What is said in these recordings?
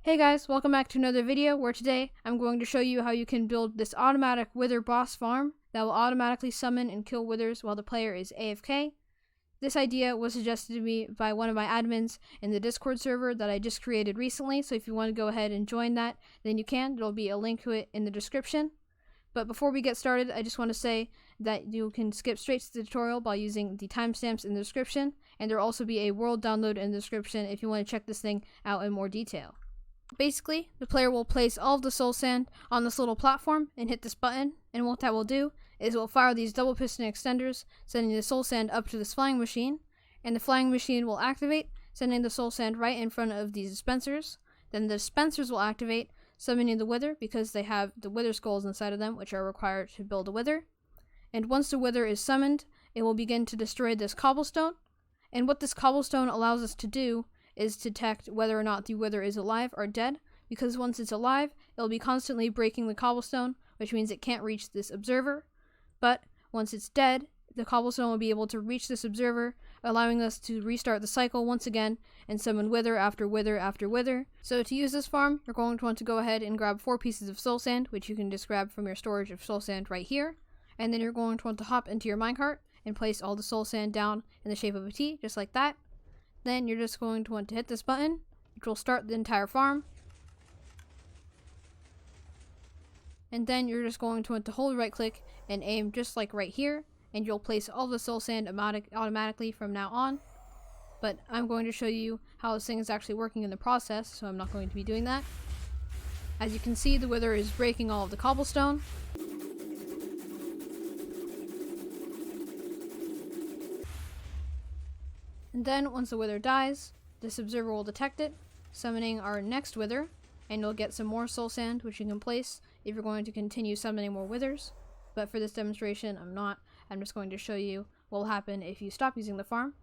Hey guys, welcome back to another video where today I'm going to show you how you can build this automatic wither boss farm that will automatically summon and kill withers while the player is AFK. This idea was suggested to me by one of my admins in the Discord server that I just created recently, so if you want to go ahead and join that, then you can. There'll be a link to it in the description. But before we get started, I just want to say that you can skip straight to the tutorial by using the timestamps in the description, and there'll also be a world download in the description if you want to check this thing out in more detail. Basically, the player will place all of the soul sand on this little platform and hit this button, and what that will do is it will fire these double piston extenders, sending the soul sand up to this flying machine, and the flying machine will activate, sending the soul sand right in front of these dispensers. Then the dispensers will activate, summoning the wither because they have the wither skulls inside of them, which are required to build a wither. And once the wither is summoned, it will begin to destroy this cobblestone, and what this cobblestone allows us to do is to detect whether or not the wither is alive or dead, because once it's alive, it'll be constantly breaking the cobblestone, which means it can't reach this observer. But once it's dead, the cobblestone will be able to reach this observer, allowing us to restart the cycle once again and summon wither after wither after wither. So to use this farm, you're going to want to go ahead and grab 4 pieces of soul sand, which you can just grab from your storage of soul sand right here. And then you're going to want to hop into your minecart and place all the soul sand down in the shape of a T, just like that. Then you're just going to want to hit this button, which will start the entire farm. And then you're just going to want to hold right click and aim just like right here, and you'll place all the soul sand automatically from now on. But I'm going to show you how this thing is actually working in the process, so I'm not going to be doing that. As you can see, the wither is breaking all of the cobblestone. And then, once the wither dies, this observer will detect it, summoning our next wither, and you'll get some more soul sand, which you can place if you're going to continue summoning more withers. But for this demonstration, I'm not. I'm just going to show you what will happen if you stop using the farm.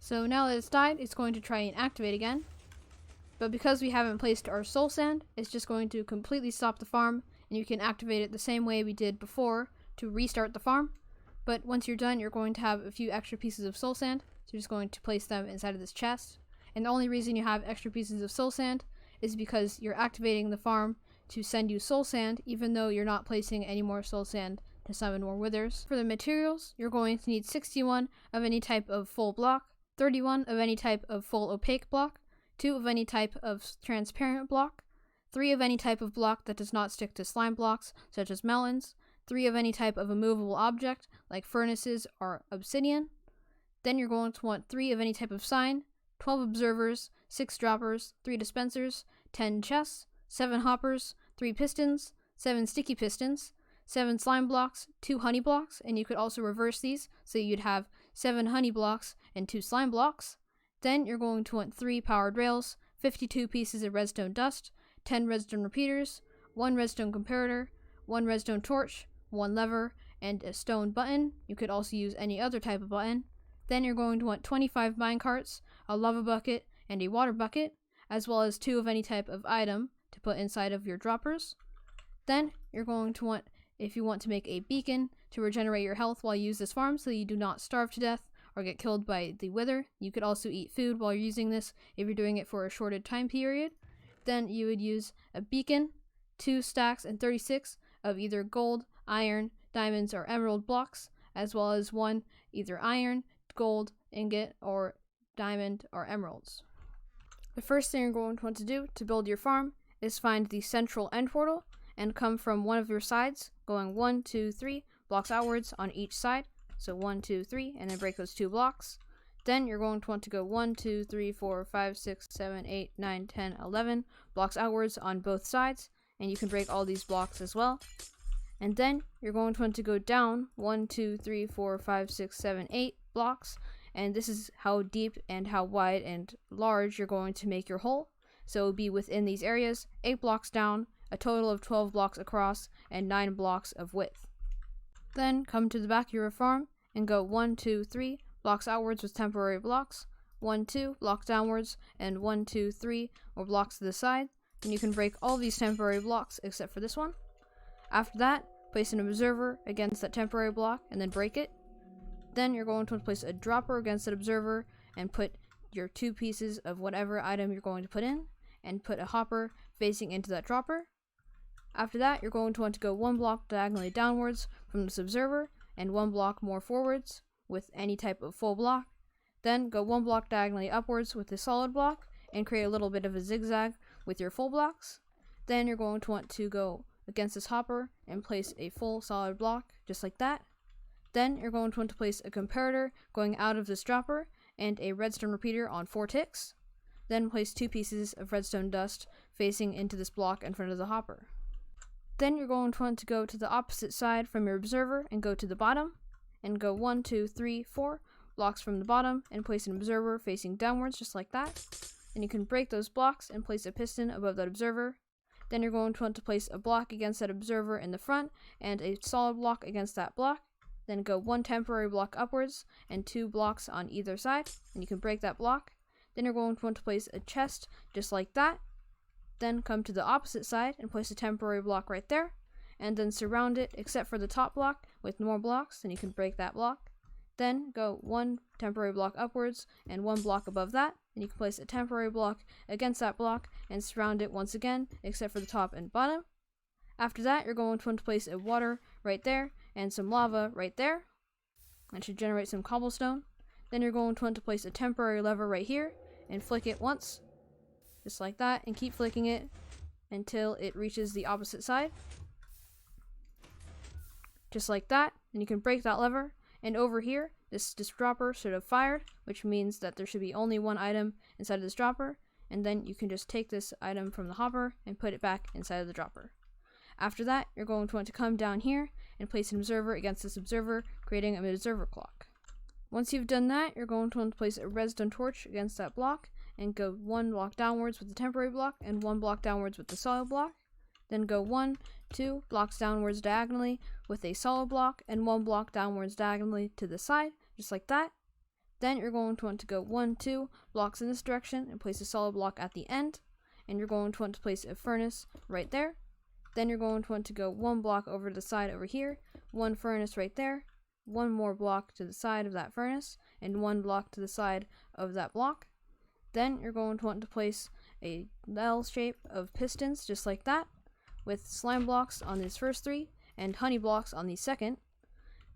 So now that it's died, it's going to try and activate again. But because we haven't placed our soul sand, it's just going to completely stop the farm, and you can activate it the same way we did before to restart the farm. But once you're done, you're going to have a few extra pieces of soul sand, so you're just going to place them inside of this chest. And the only reason you have extra pieces of soul sand is because you're activating the farm to send you soul sand, even though you're not placing any more soul sand to summon more withers. For the materials, you're going to need 61 of any type of full block, 31 of any type of full opaque block, 2 of any type of transparent block, 3 of any type of block that does not stick to slime blocks, such as melons, 3 of any type of a movable object, like furnaces or obsidian. Then you're going to want 3 of any type of sign, 12 observers, 6 droppers, 3 dispensers, 10 chests, 7 hoppers, 3 pistons, 7 sticky pistons, 7 slime blocks, 2 honey blocks, and you could also reverse these, so you'd have 7 honey blocks and 2 slime blocks. Then you're going to want 3 powered rails, 52 pieces of redstone dust, 10 redstone repeaters, 1 redstone comparator, 1 redstone torch, 1 lever, and a stone button. You could also use any other type of button. Then you're going to want 25 minecarts, a lava bucket, and a water bucket, as well as 2 of any type of item to put inside of your droppers. Then you're going to want, if you want to make a beacon to regenerate your health while you use this farm so you do not starve to death or get killed by the wither. You could also eat food while you're using this if you're doing it for a shorted time period. Then you would use a beacon, 2 stacks and 36 of either gold, iron, diamonds, or emerald blocks, as well as 1 either iron, gold, ingot, or diamond, or emeralds. The first thing you're going to want to do to build your farm is find the central end portal and come from one of your sides, going 1, 2, 3 blocks outwards on each side. So 1, 2, 3, and then break those 2 blocks. Then you're going to want to go 1, 2, 3, 4, 5, 6, 7, 8, 9, 10, 11 blocks outwards on both sides, and you can break all these blocks as well. And then you're going to want to go down 1, 2, 3, 4, 5, 6, 7, 8 blocks, and this is how deep and how wide and large you're going to make your hole. So it will be within these areas, 8 blocks down, a total of 12 blocks across, and 9 blocks of width. Then come to the back of your farm and go 1, 2, 3 blocks outwards with temporary blocks, 1, 2 blocks downwards, and 1, 2, 3 more blocks to the side. Then you can break all these temporary blocks except for this one. After that, place an observer against that temporary block, and then break it. Then you're going to want to place a dropper against that observer and put your 2 pieces of whatever item you're going to put in, and put a hopper facing into that dropper. After that, you're going to want to go 1 block diagonally downwards from this observer, and 1 block more forwards with any type of full block. Then go 1 block diagonally upwards with the solid block, and create a little bit of a zigzag with your full blocks. Then you're going to want to go against this hopper and place a full solid block, just like that. Then you're going to want to place a comparator going out of this dropper, and a redstone repeater on 4 ticks. Then place 2 pieces of redstone dust facing into this block in front of the hopper. Then you're going to want to go to the opposite side from your observer and go to the bottom, and go 1, 2, 3, 4 blocks from the bottom and place an observer facing downwards, just like that. And you can break those blocks and place a piston above that observer. Then you're going to want to place a block against that observer in the front and a solid block against that block. Then go 1 temporary block upwards and 2 blocks on either side, and you can break that block. Then you're going to want to place a chest just like that. Then come to the opposite side and place a temporary block right there, and then surround it except for the top block with more blocks, and you can break that block. Then go 1 temporary block upwards and 1 block above that, and you can place a temporary block against that block and surround it once again except for the top and bottom. After that, you're going to want to place a water right there and some lava right there. That should generate some cobblestone. Then you're going to want to place a temporary lever right here and flick it once, just like that, and keep flicking it until it reaches the opposite side. Just like that, and you can break that lever. And over here, this dropper should have fired, which means that there should be only 1 item inside of this dropper, and then you can just take this item from the hopper and put it back inside of the dropper. After that, you're going to want to come down here and place an observer against this observer, creating an observer clock. Once you've done that, you're going to want to place a redstone torch against that block and go 1 block downwards with the temporary block and 1 block downwards with the solid block. Then go 1, 2 blocks downwards diagonally with a solid block and 1 block downwards diagonally to the side, just like that. Then you're going to want to go 1, 2 blocks in this direction and place a solid block at the end. And you're going to want to place a furnace right there. Then you're going to want to go 1 block over to the side over here, 1 furnace right there, 1 more block to the side of that furnace, and 1 block to the side of that block. Then you're going to want to place a L shape of pistons, just like that, with slime blocks on these first 3 and honey blocks on the second.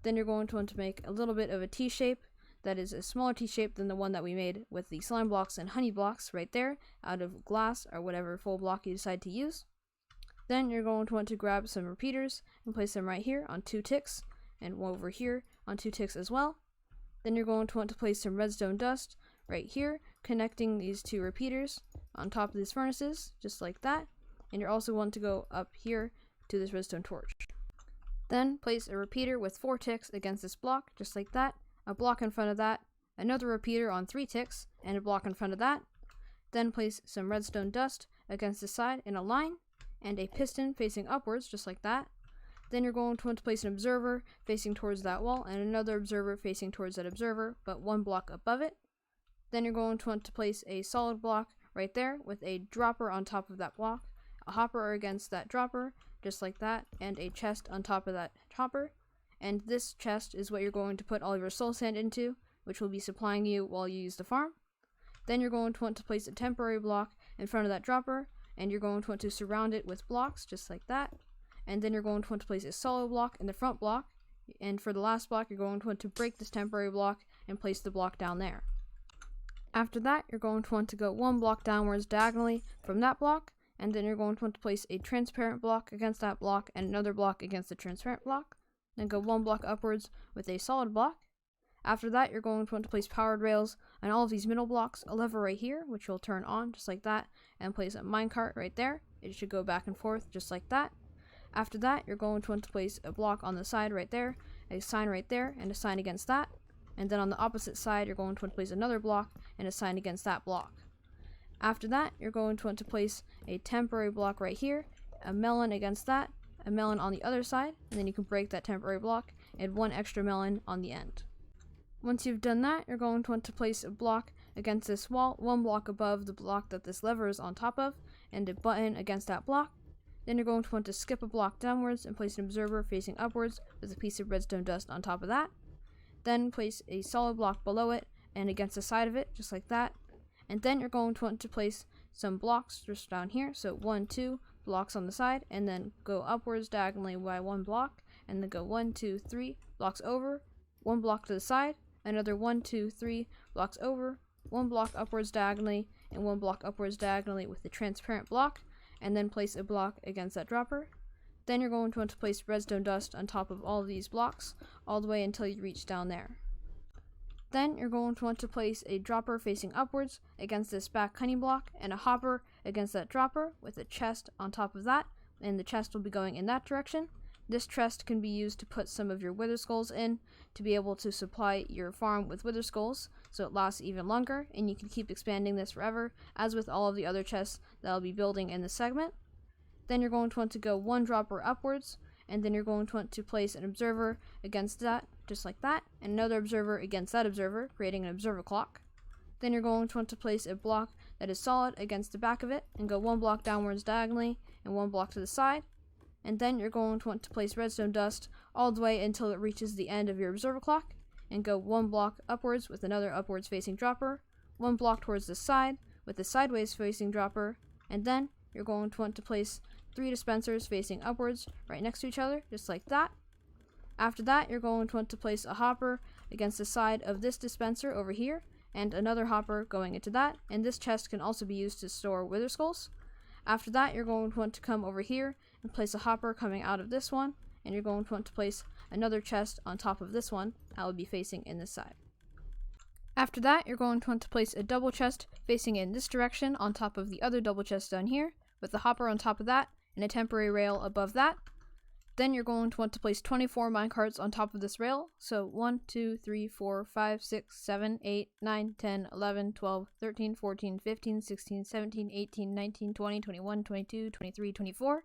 Then you're going to want to make a little bit of a T shape that is a smaller T shape than the one that we made with the slime blocks and honey blocks right there out of glass or whatever full block you decide to use. Then you're going to want to grab some repeaters and place them right here on 2 ticks and over here on 2 ticks as well. Then you're going to want to place some redstone dust right here, connecting these 2 repeaters on top of these furnaces, just like that. And you also want to go up here to this redstone torch. Then place a repeater with 4 ticks against this block, just like that, a block in front of that, another repeater on 3 ticks, and a block in front of that. Then place some redstone dust against the side in a line, and a piston facing upwards, just like that. Then you're going to want to place an observer facing towards that wall, and another observer facing towards that observer, but 1 block above it. Then you're going to want to place a solid block right there with a dropper on top of that block, a hopper against that dropper, just like that, and a chest on top of that hopper. And this chest is what you're going to put all of your soul sand into, which will be supplying you while you use the farm. Then you're going to want to place a temporary block in front of that dropper, and you're going to want to surround it with blocks, just like that. And then you're going to want to place a solid block in the front block, and for the last block, you're going to want to break this temporary block and place the block down there. After that, you're going to want to go 1 block downwards diagonally from that block, and then you're going to want to place a transparent block against that block and another block against the transparent block. Then go 1 block upwards with a solid block. After that, you're going to want to place powered rails on all of these middle blocks, a lever right here, which will turn on just like that, and place a minecart right there. It should go back and forth just like that. After that, you're going to want to place a block on the side right there, a sign right there, and a sign against that. And then on the opposite side, you're going to want to place another block and a sign against that block. After that, you're going to want to place a temporary block right here, a melon against that, a melon on the other side, and then you can break that temporary block and 1 extra melon on the end. Once you've done that, you're going to want to place a block against this wall, 1 block above the block that this lever is on top of, and a button against that block. Then you're going to want to skip a block downwards and place an observer facing upwards with a piece of redstone dust on top of that. Then place a solid block below it and against the side of it, just like that. And then you're going to want to place some blocks just down here. So 1, 2 blocks on the side, and then go upwards diagonally by 1 block, and then go 1, 2, 3 blocks over, 1 block to the side, another 1, 2, 3 blocks over, 1 block upwards diagonally, and 1 block upwards diagonally with the transparent block, and then place a block against that dropper. Then you're going to want to place redstone dust on top of all of these blocks, all the way until you reach down there. Then you're going to want to place a dropper facing upwards against this back honey block, and a hopper against that dropper with a chest on top of that, and the chest will be going in that direction. This chest can be used to put some of your wither skulls in, to be able to supply your farm with wither skulls, so it lasts even longer, and you can keep expanding this forever, as with all of the other chests that I'll be building in this segment. Then you're going to want to go 1 dropper upwards, and then you're going to want to place an observer against that, just like that, and another observer against that observer, creating an observer clock. Then you're going to want to place a block that is solid against the back of it, and go 1 block downwards diagonally, and 1 block to the side. And then you're going to want to place redstone dust all the way until it reaches the end of your observer clock, and go 1 block upwards with another upwards facing dropper, 1 block towards the side with a sideways facing dropper, and then you're going to want to place 3 dispensers facing upwards right next to each other, just like that. After that, you're going to want to place a hopper against the side of this dispenser over here, and another hopper going into that, and this chest can also be used to store wither skulls. After that, you're going to want to come over here and place a hopper coming out of this one, and you're going to want to place another chest on top of this one that will be facing in this side. After that, you're going to want to place a double chest facing in this direction on top of the other double chest down here, with the hopper on top of that and a temporary rail above that. Then you're going to want to place 24 minecarts on top of this rail. So 1, 2, 3, 4, 5, 6, 7, 8, 9, 10, 11, 12, 13, 14, 15, 16, 17, 18, 19, 20, 21, 22, 23, 24.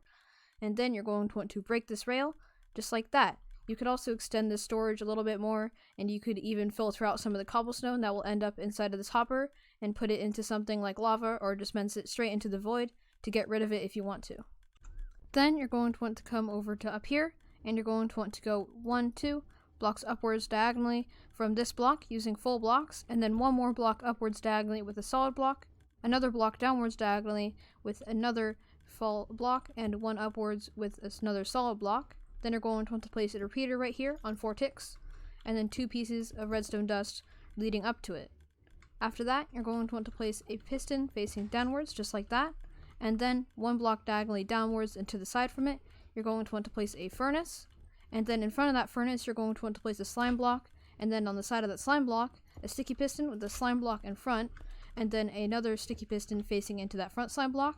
And then you're going to want to break this rail, just like that. You could also extend this storage a little bit more, and you could even filter out some of the cobblestone that will end up inside of this hopper and put it into something like lava, or dispense it straight into the void to get rid of it if you want to. Then you're going to want to come over to up here, and you're going to want to go 1, 2 blocks upwards diagonally from this block using full blocks, and then 1 more block upwards diagonally with a solid block, another block downwards diagonally with another full block, and 1 upwards with another solid block. Then you're going to want to place a repeater right here on 4 ticks, and then 2 pieces of redstone dust leading up to it. After that, you're going to want to place a piston facing downwards, just like that, and then 1 block diagonally downwards and to the side from it, you're going to want to place a furnace, and then in front of that furnace, you're going to want to place a slime block, and then on the side of that slime block, a sticky piston with the slime block in front, and then another sticky piston facing into that front slime block.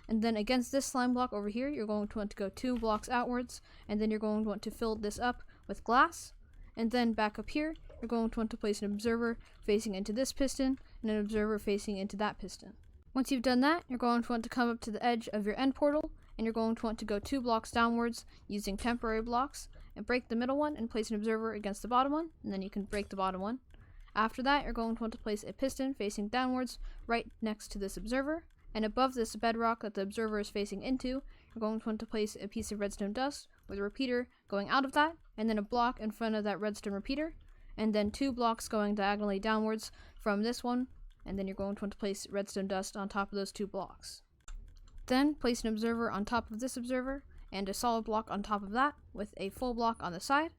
And then against this slime block over here, you're going to want to go 2 blocks outwards, and then you're going to want to fill this up with glass. And then back up here, you're going to want to place an observer facing into this piston, and an observer facing into that piston. Once you've done that, you're going to want to come up to the edge of your end portal, and you're going to want to go 2 blocks downwards using temporary blocks, and break the middle one and place an observer against the bottom one, and then you can break the bottom one. After that, you're going to want to place a piston facing downwards right next to this observer. And above this bedrock that the observer is facing into, you're going to want to place a piece of redstone dust with a repeater going out of that, and then a block in front of that redstone repeater, and then 2 blocks going diagonally downwards from this one, and then you're going to want to place redstone dust on top of those 2 blocks. Then place an observer on top of this observer, and a solid block on top of that, with a full block on the side.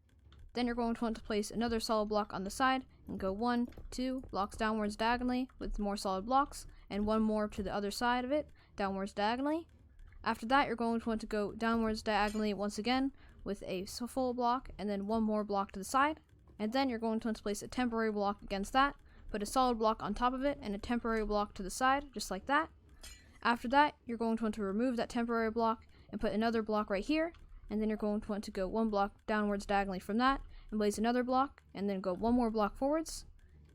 Then you're going to want to place another solid block on the side, and go 1, 2 blocks downwards diagonally with more solid blocks, and 1 more to the other side of it, downwards diagonally. After that, you're going to want to go downwards diagonally once again with a full block, and then 1 more block to the side. And then you're going to want to place a temporary block against that, put a solid block on top of it, and a temporary block to the side, just like that. After that, you're going to want to remove that temporary block and put another block right here, and then you're going to want to go 1 block downwards diagonally from that, and place another block, and then go 1 more block forwards.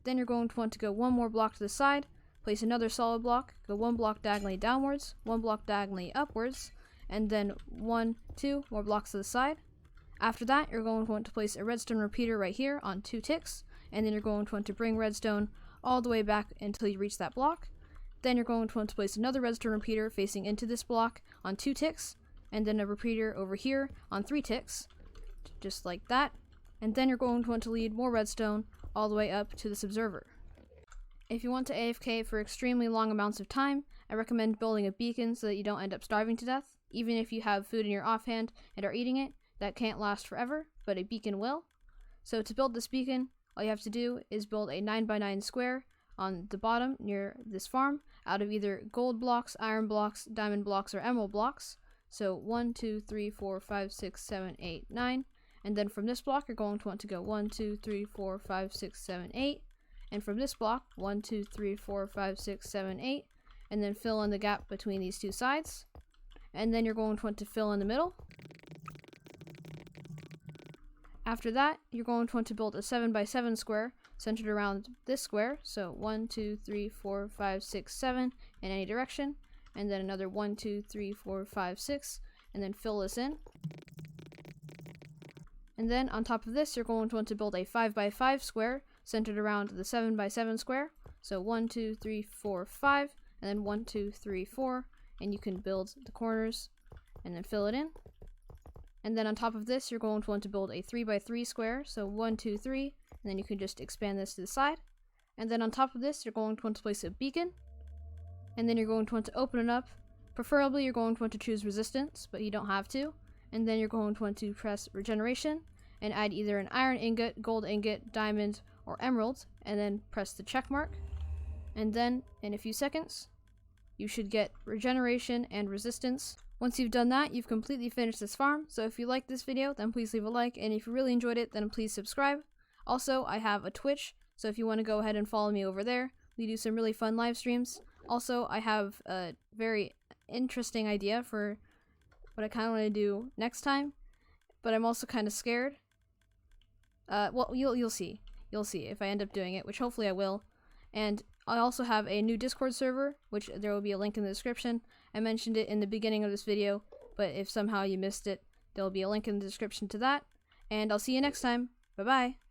Then you're going to want to go 1 more block to the side, place another solid block, go 1 block diagonally downwards, 1 block diagonally upwards, and then 1, 2 more blocks to the side. After that, you're going to want to place a redstone repeater right here on 2 ticks, and then you're going to want to bring redstone all the way back until you reach that block. Then you're going to want to place another redstone repeater facing into this block on 2 ticks, and then a repeater over here on 3 ticks, just like that. And then you're going to want to lead more redstone all the way up to this observer. If you want to AFK for extremely long amounts of time, I recommend building a beacon so that you don't end up starving to death. Even if you have food in your offhand and are eating it, that can't last forever, but a beacon will. So to build this beacon, all you have to do is build a 9x9 square on the bottom near this farm out of either gold blocks, iron blocks, diamond blocks, or emerald blocks. So 1, 2, 3, 4, 5, 6, 7, 8, 9. And then from this block, you're going to want to go 1, 2, 3, 4, 5, 6, 7, 8. And from this block, 1, 2, 3, 4, 5, 6, 7, 8. And then fill in the gap between these two sides. And then you're going to want to fill in the middle. After that, you're going to want to build a 7x7 square centered around this square. So 1, 2, 3, 4, 5, 6, 7 in any direction. And then another 1, 2, 3, 4, 5, 6. And then fill this in. And then on top of this, you're going to want to build a 5x5 square centered around the 7x7 square. So 1, 2, 3, 4, 5, and then 1, 2, 3, 4. And you can build the corners and then fill it in. And then on top of this, you're going to want to build a 3x3 square. So 1, 2, 3, and then you can just expand this to the side. And then on top of this, you're going to want to place a beacon. And then you're going to want to open it up. Preferably, you're going to want to choose resistance, but you don't have to. And then you're going to want to press regeneration and add either an iron ingot, gold ingot, diamond, or emerald, and then press the check mark. And then in a few seconds, you should get regeneration and resistance. Once you've done that, you've completely finished this farm. So if you liked this video, then please leave a like, and if you really enjoyed it, then please subscribe. Also, I have a Twitch, so if you want to go ahead and follow me over there, we do some really fun live streams. Also, I have a very interesting idea for what I kind of want to do next time, but I'm also kind of scared. Well, you'll see. You'll see if I end up doing it, which hopefully I will. And I also have a new Discord server, which there will be a link in the description. I mentioned it in the beginning of this video, but if somehow you missed it, there will be a link in the description to that. And I'll see you next time. Bye-bye.